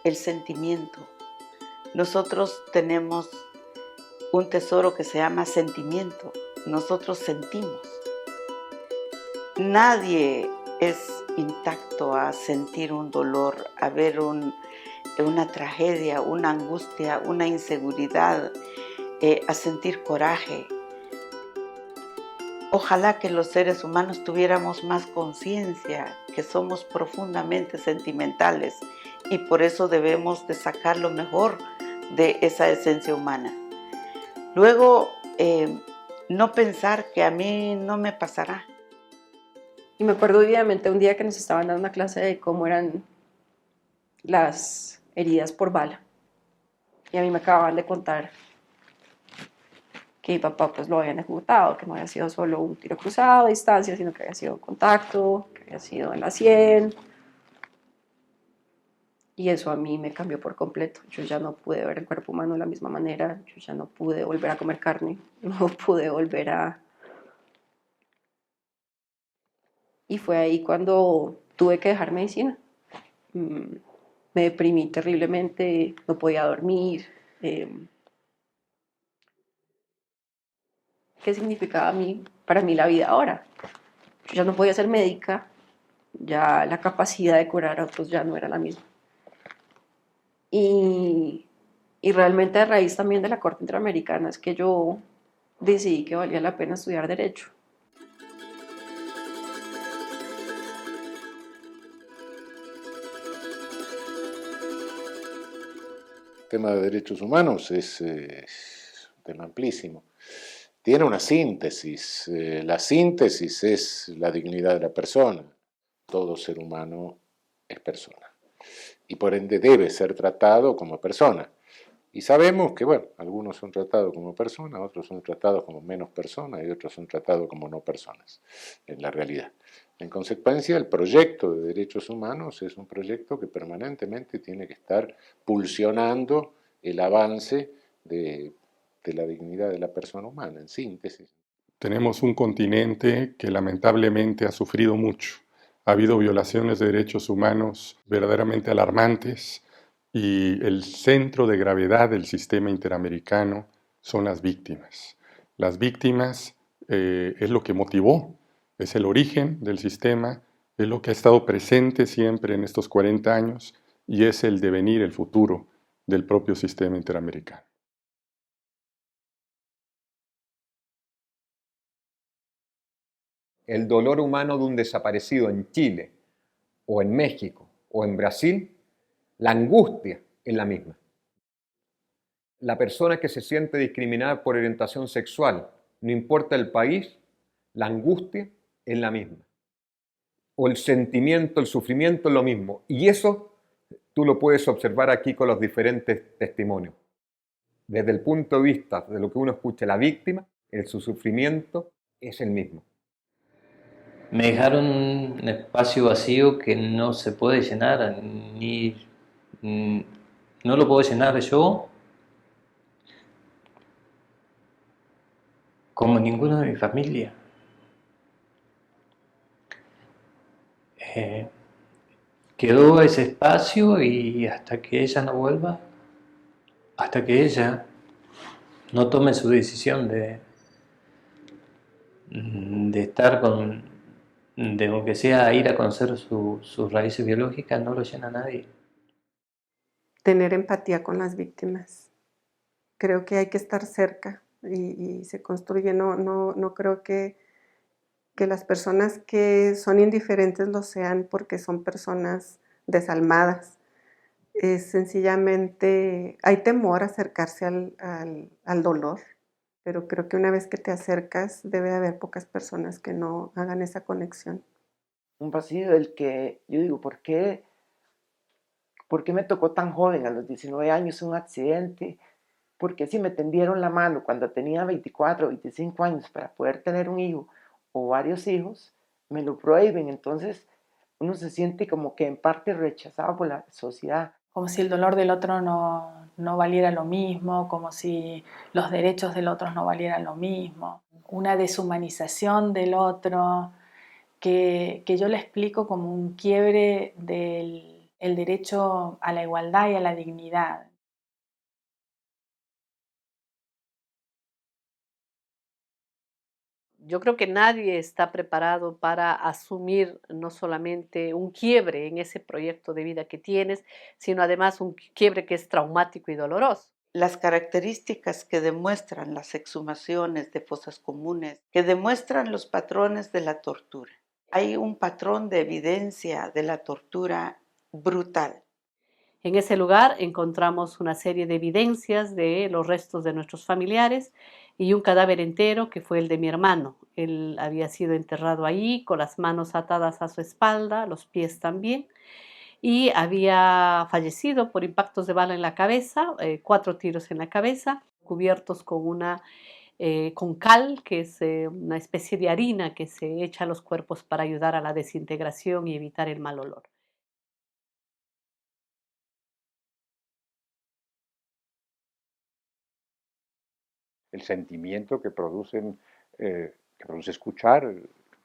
el sentimiento. Nosotros tenemos un tesoro que se llama sentimiento. Nosotros sentimos. Nadie es intacto a sentir un dolor, a ver una tragedia, una angustia, una inseguridad, a sentir coraje. Ojalá que los seres humanos tuviéramos más conciencia, que somos profundamente sentimentales y por eso debemos de sacar lo mejor de esa esencia humana. Luego, no pensar que a mí no me pasará. Y me acuerdo vividamente un día que nos estaban dando una clase de cómo eran las heridas por bala. Y a mí me acababan de contar que mi papá pues lo habían ejecutado, que no había sido solo un tiro cruzado a distancia, sino que había sido contacto, que había sido en la 100. Y eso a mí me cambió por completo. Yo ya no pude ver el cuerpo humano de la misma manera, yo ya no pude volver a comer carne, no pude volver a... Y fue ahí cuando tuve que dejar medicina. Me deprimí terriblemente, no podía dormir. ¿Qué significaba para mí la vida ahora? Yo ya no podía ser médica, ya la capacidad de curar a otros ya no era la misma. Y realmente a raíz también de la Corte Interamericana es que yo decidí que valía la pena estudiar Derecho. El tema de derechos humanos es un tema amplísimo. Tiene una síntesis. La síntesis es la dignidad de la persona. Todo ser humano es persona. Y por ende debe ser tratado como persona. Y sabemos que, bueno, algunos son tratados como personas, otros son tratados como menos personas y otros son tratados como no personas, en la realidad. En consecuencia, el proyecto de derechos humanos es un proyecto que permanentemente tiene que estar pulsionando el avance de la dignidad de la persona humana, en síntesis. Tenemos un continente que lamentablemente ha sufrido mucho. Ha habido violaciones de derechos humanos verdaderamente alarmantes y el centro de gravedad del sistema interamericano son las víctimas. Las víctimas es lo que motivó, es el origen del sistema, es lo que ha estado presente siempre en estos 40 años y es el devenir, el futuro del propio sistema interamericano. El dolor humano de un desaparecido en Chile, o en México, o en Brasil, la angustia es la misma. La persona que se siente discriminada por orientación sexual, no importa el país, la angustia es la misma. O el sentimiento, el sufrimiento es lo mismo. Y eso tú lo puedes observar aquí con los diferentes testimonios. Desde el punto de vista de lo que uno escucha la víctima, su sufrimiento es el mismo. Me dejaron un espacio vacío que no se puede llenar, no lo puedo llenar yo, como ninguno de mi familia. Quedó ese espacio y hasta que ella no vuelva, hasta que ella no tome su decisión de estar de aunque sea ir a conocer sus raíces biológicas, no lo llena nadie. Tener empatía con las víctimas. Creo que hay que estar cerca y se construye. No creo que las personas que son indiferentes lo sean porque son personas desalmadas. Sencillamente hay temor a acercarse al dolor, pero creo que una vez que te acercas debe haber pocas personas que no hagan esa conexión. Un vacío del que yo digo, ¿por qué me tocó tan joven, a los 19 años, un accidente? ¿Por qué si me tendieron la mano cuando tenía 24 o 25 años para poder tener un hijo o varios hijos, me lo prohíben? Entonces uno se siente como que en parte rechazado por la sociedad. Como si el dolor del otro no valiera lo mismo, como si los derechos del otro no valieran lo mismo. Una deshumanización del otro que yo le explico como un quiebre del el derecho a la igualdad y a la dignidad. Yo creo que nadie está preparado para asumir no solamente un quiebre en ese proyecto de vida que tienes, sino además un quiebre que es traumático y doloroso. Las características que demuestran las exhumaciones de fosas comunes, que demuestran los patrones de la tortura. Hay un patrón de evidencia de la tortura brutal. En ese lugar encontramos una serie de evidencias de los restos de nuestros familiares y un cadáver entero que fue el de mi hermano. Él había sido enterrado allí con las manos atadas a su espalda, los pies también, y había fallecido por impactos de bala en la cabeza, 4 tiros en la cabeza, cubiertos con cal, que es una especie de harina que se echa a los cuerpos para ayudar a la desintegración y evitar el mal olor. El sentimiento que produce escuchar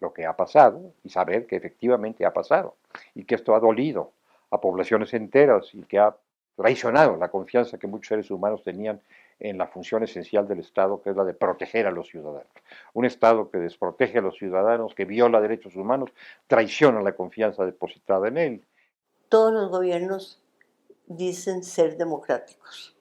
lo que ha pasado y saber que efectivamente ha pasado y que esto ha dolido a poblaciones enteras y que ha traicionado la confianza que muchos seres humanos tenían en la función esencial del Estado, que es la de proteger a los ciudadanos. Un Estado que desprotege a los ciudadanos, que viola derechos humanos, traiciona la confianza depositada en él. Todos los gobiernos dicen ser democráticos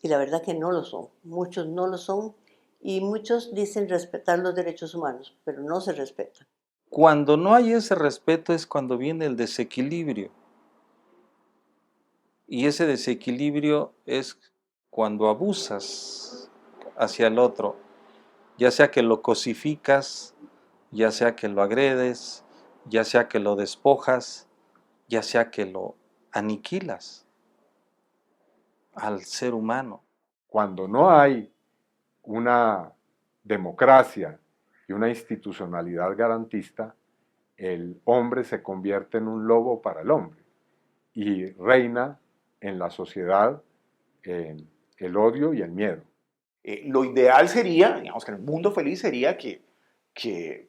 y la verdad que no lo son. Muchos no lo son y muchos dicen respetar los derechos humanos, pero no se respetan. Cuando no hay ese respeto es cuando viene el desequilibrio. Y ese desequilibrio es cuando abusas hacia el otro, ya sea que lo cosificas, ya sea que lo agredes, ya sea que lo despojas, ya sea que lo aniquilas al ser humano. Cuando no hay una democracia y una institucionalidad garantista, el hombre se convierte en un lobo para el hombre y reina en la sociedad el odio y el miedo. Lo ideal sería, digamos que en el mundo feliz sería que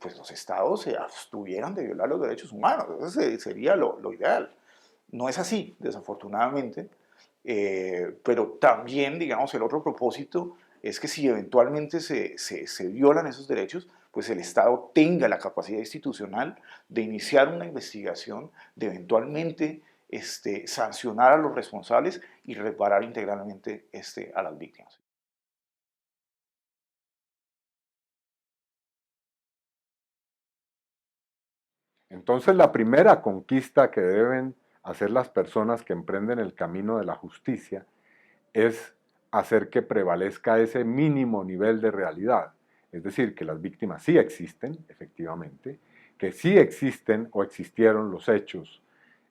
pues los estados se abstuvieran de violar los derechos humanos. Eso sería lo ideal. No es así, desafortunadamente. Pero también, digamos, el otro propósito es que si eventualmente se violan esos derechos, pues el Estado tenga la capacidad institucional de iniciar una investigación, de eventualmente sancionar a los responsables y reparar integralmente a las víctimas. Entonces, la primera conquista que deben hacer las personas que emprenden el camino de la justicia es hacer que prevalezca ese mínimo nivel de realidad. Es decir, que las víctimas sí existen, efectivamente, que sí existen o existieron los hechos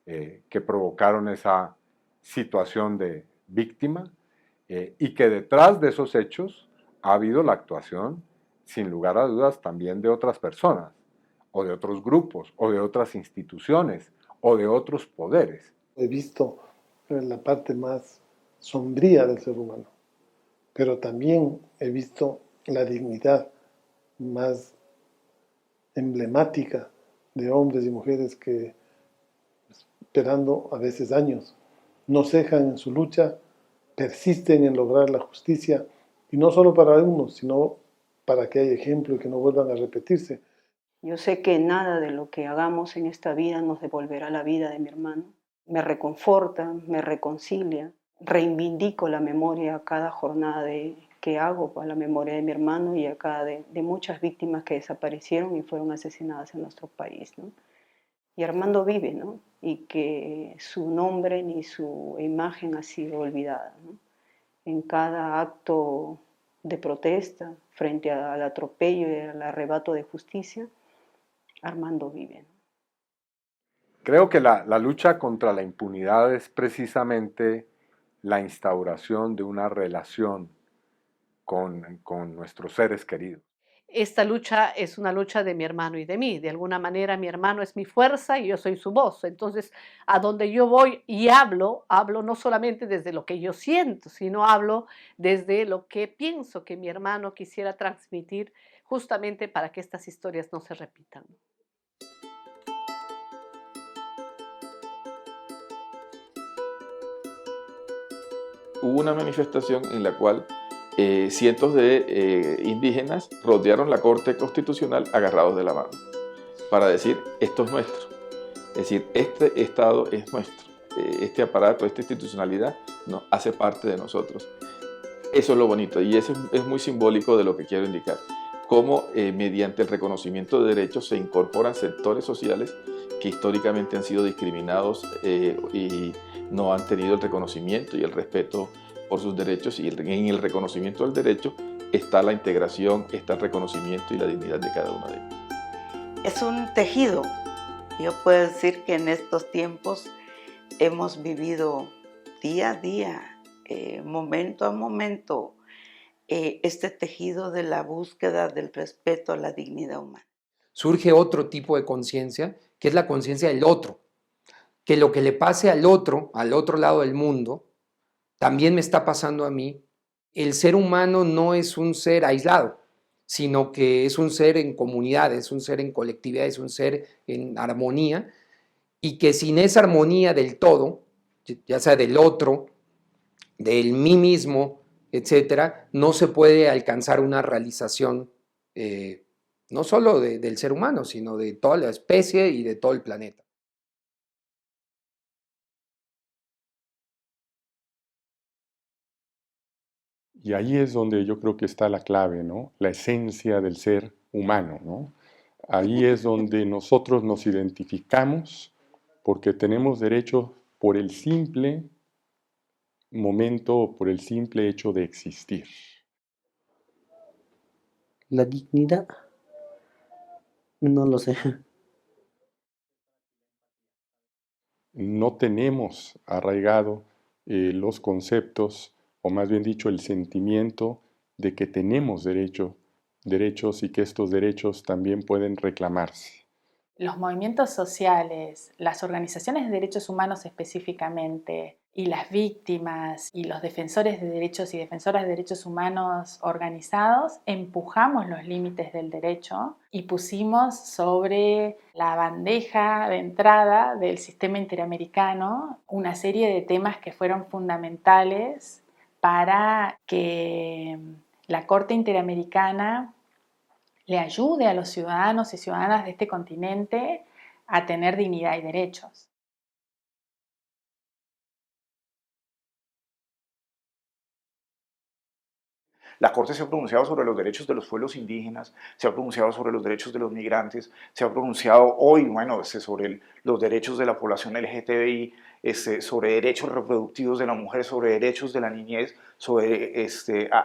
que provocaron esa situación de víctima y que detrás de esos hechos ha habido la actuación, sin lugar a dudas, también de otras personas, o de otros grupos, o de otras instituciones, o de otros poderes. He visto la parte más sombría del ser humano, pero también he visto la dignidad más emblemática de hombres y mujeres que, esperando a veces años, no cejan en su lucha, persisten en lograr la justicia, y no solo para unos, sino para que haya ejemplo y que no vuelvan a repetirse. Yo sé que nada de lo que hagamos en esta vida nos devolverá la vida de mi hermano. Me reconforta, me reconcilia, reivindico la memoria a cada jornada que hago para la memoria de mi hermano y acá de muchas víctimas que desaparecieron y fueron asesinadas en nuestro país, ¿no? Y Armando vive, ¿no? Y que su nombre ni su imagen ha sido olvidada, ¿no? En cada acto de protesta frente al atropello y al arrebato de justicia, Armando vive. Creo que la lucha contra la impunidad es precisamente la instauración de una relación con nuestros seres queridos. Esta lucha es una lucha de mi hermano y de mí. De alguna manera mi hermano es mi fuerza y yo soy su voz. Entonces, a donde yo voy y hablo no solamente desde lo que yo siento, sino hablo desde lo que pienso que mi hermano quisiera transmitir justamente para que estas historias no se repitan. hubo una manifestación en la cual cientos de indígenas rodearon la Corte Constitucional agarrados de la mano para decir, esto es nuestro. Es decir, este Estado es nuestro. Este aparato, esta institucionalidad hace parte de nosotros. Eso es lo bonito y eso es muy simbólico de lo que quiero indicar. Cómo mediante el reconocimiento de derechos se incorporan sectores sociales que históricamente han sido discriminados y no han tenido el reconocimiento y el respeto por sus derechos, y en el reconocimiento del derecho está la integración, está el reconocimiento y la dignidad de cada uno de ellos. Es un tejido. Yo puedo decir que en estos tiempos hemos vivido día a día, momento a momento, este tejido de la búsqueda del respeto a la dignidad humana. Surge otro tipo de conciencia, que es la conciencia del otro, que lo que le pase al otro lado del mundo, también me está pasando a mí. El ser humano no es un ser aislado, sino que es un ser en comunidad, es un ser en colectividad, es un ser en armonía, y que sin esa armonía del todo, ya sea del otro, del mí mismo, etcétera, no se puede alcanzar una realización no solo del ser humano, sino de toda la especie y de todo el planeta. Y ahí es donde yo creo que está la clave, ¿no? La esencia del ser humano, ¿no? Ahí es donde nosotros nos identificamos porque tenemos derecho por el simple momento, por el simple hecho de existir. La dignidad, no lo sé. No tenemos arraigado los conceptos, o más bien dicho, el sentimiento de que tenemos derechos y que estos derechos también pueden reclamarse. Los movimientos sociales, las organizaciones de derechos humanos específicamente, y las víctimas y los defensores de derechos y defensoras de derechos humanos organizados, empujamos los límites del derecho y pusimos sobre la bandeja de entrada del sistema interamericano una serie de temas que fueron fundamentales para que la Corte Interamericana le ayude a los ciudadanos y ciudadanas de este continente a tener dignidad y derechos. La Corte se ha pronunciado sobre los derechos de los pueblos indígenas, se ha pronunciado sobre los derechos de los migrantes, se ha pronunciado hoy, bueno, sobre los derechos de la población LGTBI, sobre derechos reproductivos de la mujer, sobre derechos de la niñez, sobre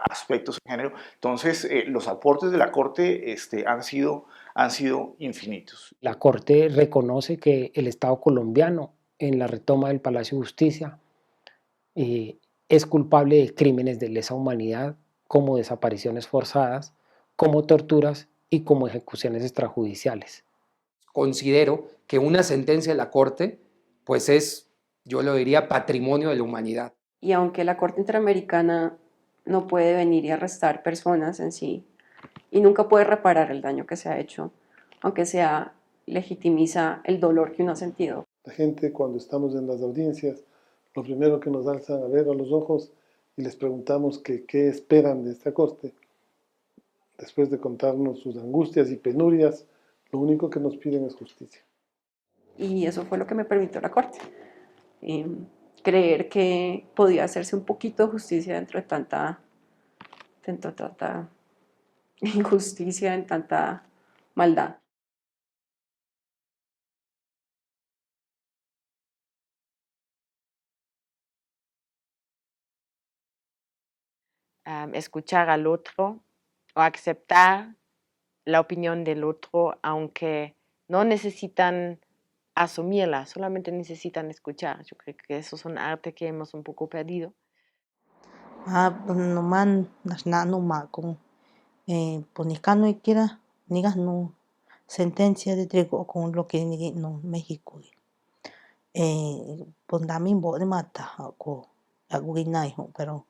aspectos de género. Entonces, los aportes de la Corte han sido infinitos. La Corte reconoce que el Estado colombiano, en la retoma del Palacio de Justicia, es culpable de crímenes de lesa humanidad, como desapariciones forzadas, como torturas y como ejecuciones extrajudiciales. Considero que una sentencia de la Corte, pues es, yo lo diría, patrimonio de la humanidad. Y aunque la Corte Interamericana no puede venir y arrestar personas en sí, y nunca puede reparar el daño que se ha hecho, aunque sea legitimiza el dolor que uno ha sentido. La gente, cuando estamos en las audiencias, lo primero que nos alzan a ver a los ojos y les preguntamos qué esperan de esta Corte. Después de contarnos sus angustias y penurias, lo único que nos piden es justicia. Y eso fue lo que me permitió la Corte. Creer que podía hacerse un poquito de justicia dentro de tanta injusticia, en tanta maldad. Escuchar al otro o aceptar la opinión del otro, aunque no necesitan asumirla, solamente necesitan escuchar. Yo creo que eso es un arte que hemos un poco perdido. Nomás no con ponicano y quiera nigas no sentencia de trigo con lo que no México. Pondamin bo de mata ko aguinai pero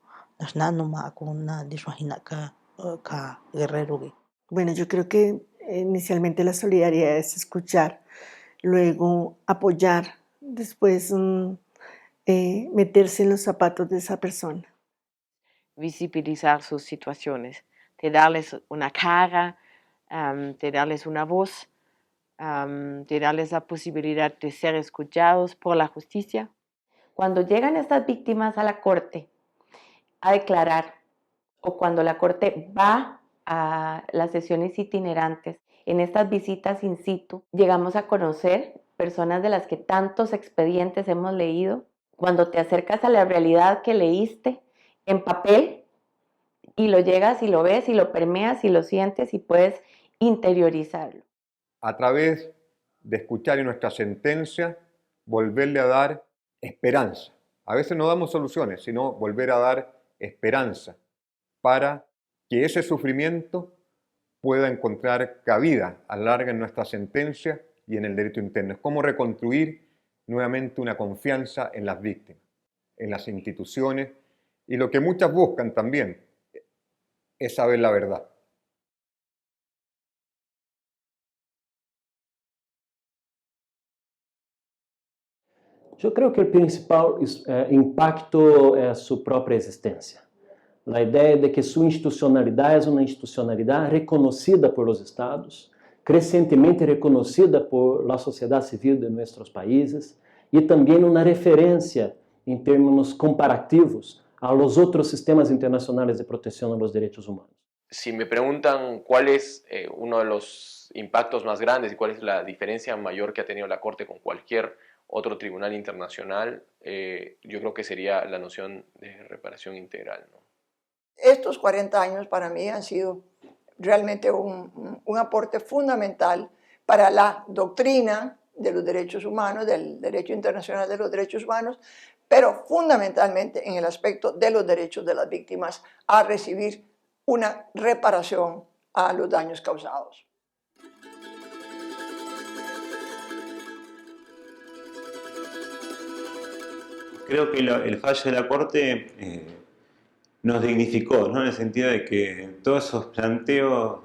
Bueno, yo creo que inicialmente la solidaridad es escuchar, luego apoyar, después meterse en los zapatos de esa persona. visibilizar sus situaciones, de darles una cara, de darles una voz, de darles la posibilidad de ser escuchados por la justicia. Cuando llegan estas víctimas a la corte a declarar, o cuando la corte va a las sesiones itinerantes, en estas visitas in situ, llegamos a conocer personas de las que tantos expedientes hemos leído. Cuando te acercas a la realidad que leíste en papel y lo llegas y lo ves y lo permeas y lo sientes y puedes interiorizarlo. A través de escuchar en nuestra sentencia, volverle a dar esperanza. A veces no damos soluciones, sino volver a dar esperanza para que ese sufrimiento pueda encontrar cabida a la larga en nuestra sentencia y en el derecho interno. Es como reconstruir nuevamente una confianza en las víctimas, en las instituciones, y lo que muchas buscan también es saber la verdad. Yo creo que el principal impacto es su propia existencia. La idea de que su institucionalidad es una institucionalidad reconocida por los estados, crecientemente reconocida por la sociedad civil de nuestros países y también una referencia en términos comparativos a los otros sistemas internacionales de protección a los derechos humanos. Si me preguntan cuál es uno de los impactos más grandes y cuál es la diferencia mayor que ha tenido la Corte con cualquier otro tribunal internacional, yo creo que sería la noción de reparación integral, ¿no? Estos 40 años para mí han sido realmente un aporte fundamental para la doctrina de los derechos humanos, del derecho internacional de los derechos humanos, pero fundamentalmente en el aspecto de los derechos de las víctimas a recibir una reparación a los daños causados. Creo que el fallo de la Corte nos dignificó, ¿no? En el sentido de que todos esos planteos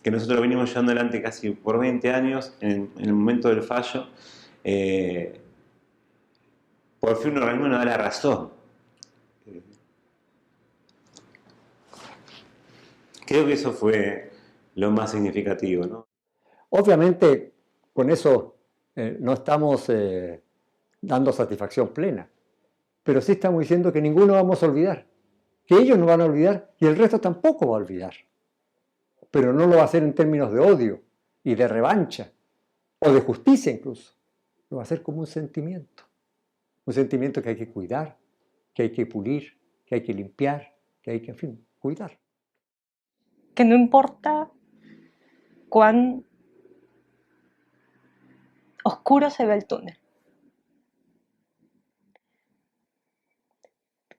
que nosotros venimos llevando adelante casi por 20 años, en el momento del fallo, por fin un organismo nos da la razón. Creo que eso fue lo más significativo, ¿no? Obviamente, con eso no estamos dando satisfacción plena, pero sí estamos diciendo que ninguno vamos a olvidar, que ellos no van a olvidar y el resto tampoco va a olvidar. Pero no lo va a hacer en términos de odio y de revancha, o de justicia incluso. Lo va a hacer como un sentimiento que hay que cuidar, que hay que pulir, que hay que limpiar, que hay que, en fin, cuidar. Que no importa cuán oscuro se ve el túnel,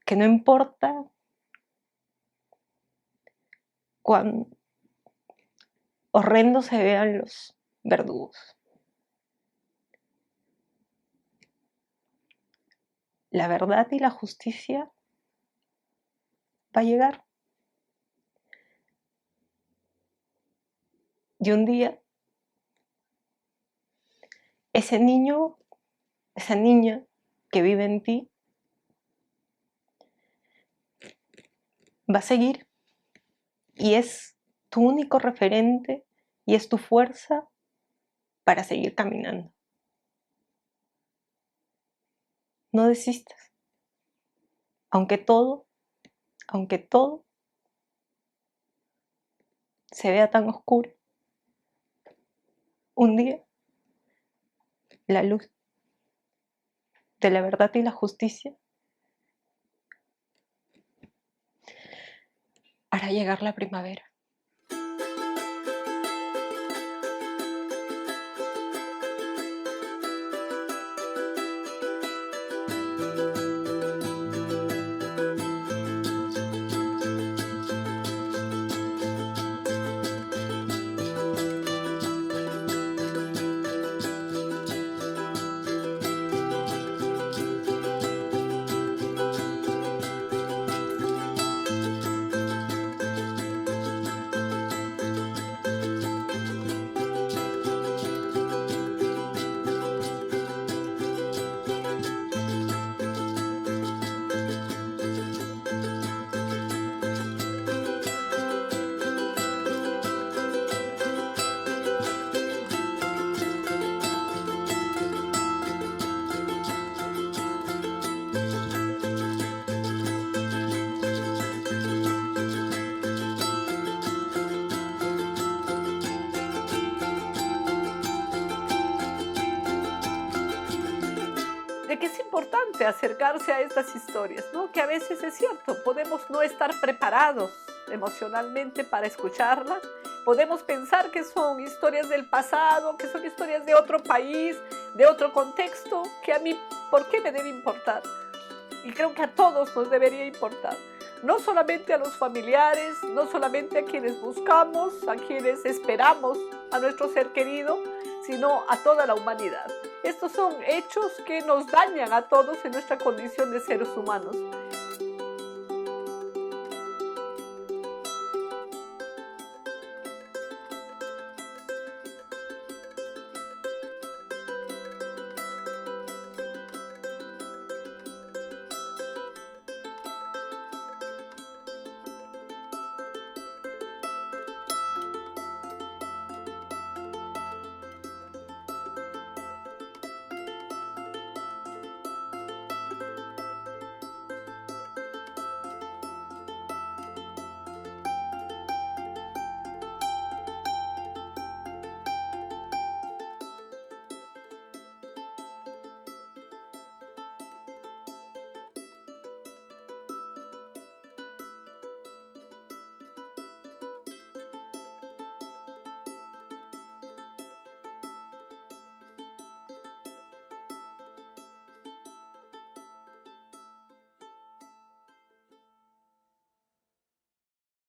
que no importa cuán horrendos se vean los verdugos. La verdad y la justicia va a llegar. Y un día, ese niño, esa niña que vive en ti, va a seguir y es tu único referente y es tu fuerza para seguir caminando. No desistas. Aunque todo se vea tan oscuro, un día la luz de la verdad y la justicia hará llegar la primavera. es importante acercarse a estas historias, ¿no? Que a veces es cierto, podemos no estar preparados emocionalmente para escucharlas, podemos pensar que son historias del pasado, que son historias de otro país, de otro contexto, que a mí, ¿por qué me debe importar? Y creo que a todos nos debería importar, no solamente a los familiares, no solamente a quienes buscamos, a quienes esperamos a nuestro ser querido, sino a toda la humanidad. Estos son hechos que nos dañan a todos en nuestra condición de seres humanos.